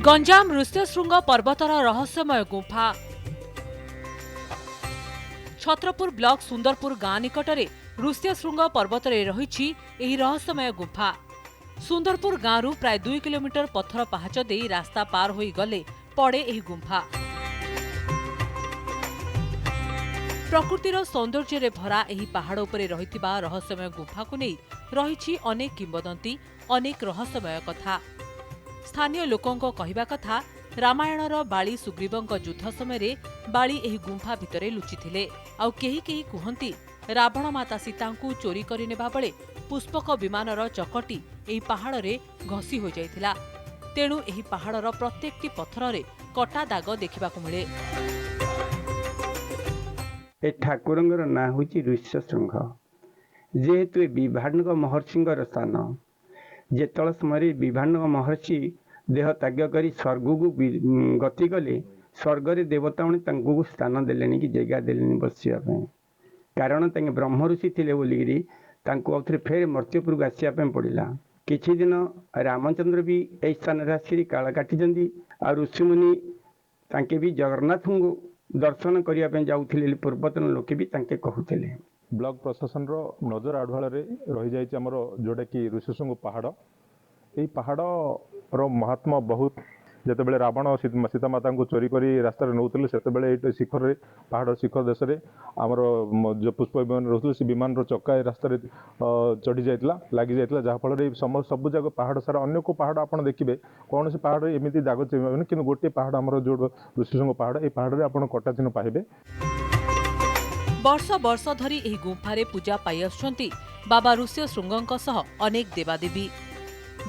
गंजाम ऋष्यशृंग पर्वतर रहस्यमय गुंफा। छत्रपुर ब्लॉक सुंदरपुर गाँ निकटरे ऋष्यशृंग पर्वतरे रहिछि एही रहस्यमय गुंफा। सुंदरपुर गाँरु प्राय 2 किलोमीटर पत्थर पाहाच देई रास्ता पार होई गले पड़े एही गुंफा। प्रकृतिर सौंदर्य भरा एही पहाड़ उपरे रहितिबा रहस्यमय गुंफा को नहीं रहिछि अनेक किंवदंती, अनेक रहस्यमय कथा। स्थानीय लोकंक कहिबा कथा, रामायणर बाली सुग्रीवंक युद्ध समय बाली एही गुंफा भितरे लुचिथिले। आउ केही केही कुहंती रावण माता सीतांकु चोरी करि नेबा बेले पुष्पक विमानर चकटी एही पहाड़रे घसी हो जाइथिला। तेणु एही पहाड़र प्रत्येकटी पत्थରରେ कटा दाग देखिबाकु मिले। ए ठाकुरंगर ना होची ऋष्यशृंग, जेहेतु विभांडक महर्षिंगर स्थान। जेतल समय विभांडक महर्षि देह त्याग करी स्वर्ग को गति कले, स्वर्ग देवता मैंने स्थान देले कि जगह देले बसिया, कारण ब्रह्म ऋषि थे बोलिकी फेर मर्त्यपुर को आसपा पड़ा। किछि दिन रामचंद्र भी यही स्थान आसिक काल काटी आ ऋषिमुनि तांके भी जगन्नाथ को दर्शन करने जाऊले, पूर्वतन लोके भी तांके कहूले। ब्लॉक प्रशासन रो नजर आढ़ुआल रही जाइए आमर जोटा कि ऋष्यशृंग पहाड़। यही पहाड़ रो महात्मा बहुत। जितेबाला रावण सीता माता को चोरी कर रास्त नौते से शिखर पहाड़ शिखर देश में आमर जो पुष्प विमान रोते से विमान चक्का रास्त चढ़ी जाता लगी जाता, जहाँफल सब जगह पहाड़ सारा अन्य को पहाड़ आप देखिए कौन से पहाड़ एमती दाग चिन्ह कि गोटे पहाड़ आमर जो ऋष्यशृंग पहाड़, ये पहाड़ आप कटा चिन्ह पाइबे। वर्ष वर्ष धरी एही गुंफारे पूजा पाई आसुछंती बाबा ऋष्यशृंगଙ୍କ सह अनेक देवादेवी।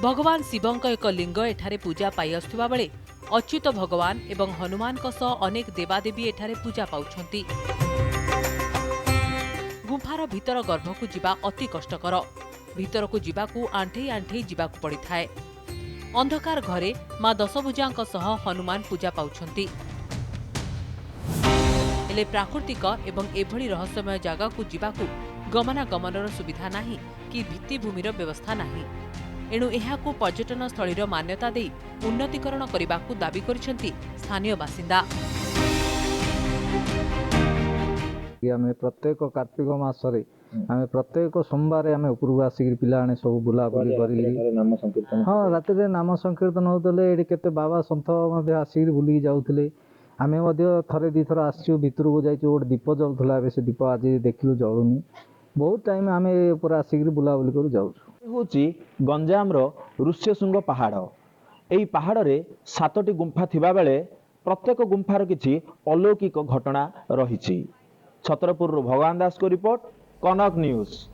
भगवान शिवଙ୍କ एक लिंग एठारे पूजा पाई आसुथिबा बेले अच्युत भगवान एवं हनुमानଙ୍କ सह अनेक देवादेवी एठारे पूजा पाउछंती। गुंफार भीतर गर्भकु जिबा अति कष्टकर। भीतरकु जिबाकु आंठेई आंठेई जिबाकु पड़िथाए। अंधकार घरे मां दशभुजाଙ୍କ सह हनुमान पूजा पाउछंती। हेले प्राकृतिक एवं एभली रहस्यमय जगह को जीवाकू गमनागमनर सुविधा नाही कि भित्तिभूमिर व्यवस्था नाही। एणु एहाकू पर्यटन स्थलीर मान्यता देई उन्नतीकरण करबाकू दाबी करिसेंती स्थानीय बासिंदा। आमे प्रत्येक कार्तिक मासरे आमे प्रत्येक सोमवार आमे उपरକୁ आसिक पिलाने सब बुलाबुली करी नाम संकीर्तन, हाँ राति रे नाम संकीर्तन होतले। एडी केते बाबा संत मध्ये आसिक बुली जाउतले। आमे थरे दी थर आसचु भितर को जाइछु, गोटे दीप जलुला, ए से दीप आज देखिलु जलुनी। बहुत टाइम आमे ऊपर आसिक बुलाबुली करू जाउछु। होची गंजाम रो ऋष्यशृंग पहाड़। एही पहाड़ रे 7टी गुंफा थिबा बेले प्रत्येक गुंफार किछि अलौकिक घटना रहिछि। छत्रपुर भगवान दास को रिपोर्ट, कनक न्यूज।